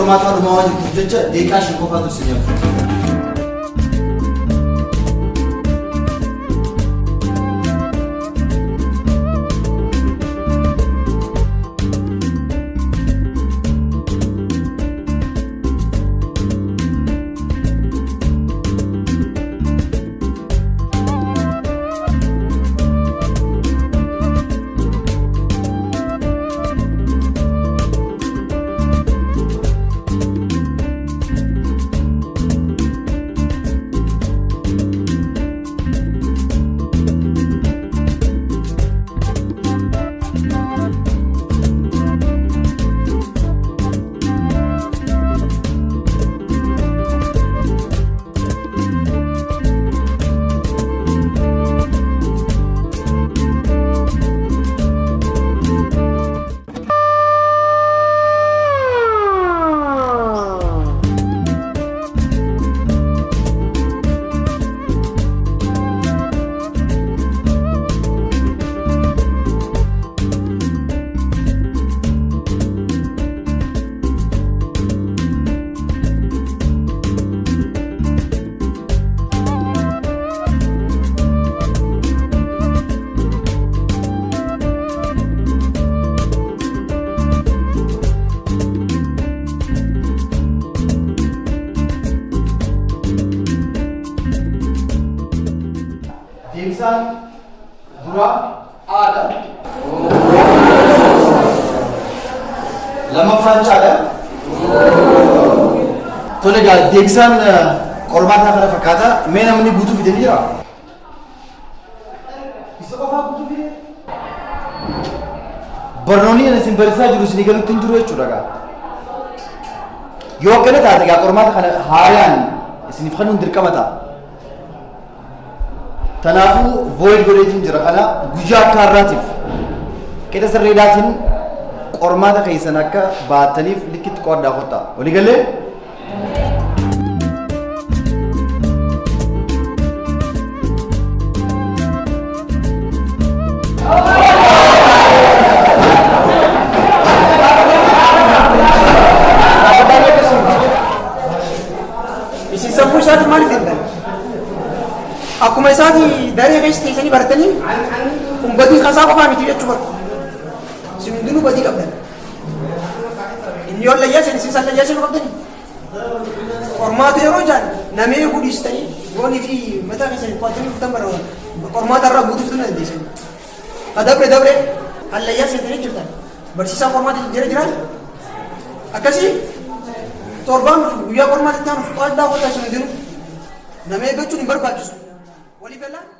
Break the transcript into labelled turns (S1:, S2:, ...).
S1: qormaata dhumaa waan jirtuuf jecha deeqaa shan qofaatu isin yaafatu. Deemsaan dura aada. Lammaffaan caala. Tole egaa deemsaan qormaataa kana fakkaata. Mee namni guutuu fidanii jira? Isa qofaa guutuu fide? Barnoonni isin barsiisaa jiru isin galuutti hin jiru jechuudha egaa. Yoo akkana taate egaa qormaata kana haaraan isiniif kennuun dirqama ta'a. Tanaafu void godheetiin jira kana guyyaa akka har'aatiif qixa sirreedhaatiin qormaata keessan akka baataniif likkitti qooddaa kottaa. Walii galee?
S2: Isin sammuu isaati maaliif jedhan? Akkuma isaanii daree keessa teessanii baratanii kun badii kasaa qofaa miti jechuudha. Isin hundinuu badii qabdan. Inni yoo layyaase isin san layyaase nu qabdanii. Qormaata yeroo jaan namee gudistanii goonii fi mataa keessanii qo'atanii dhuftan bara qormaata irraa guutuuf tun dandeessan. Ha dabre han layyaase ta'ee jirtan. Barsiisaa qormaata jira jiraan. Akkasii torbaan guyyaa qormaata itti aanuuf qo'addaa qotaa isin hundinuu namee gochuun hin barbaachisu. What do you feel like?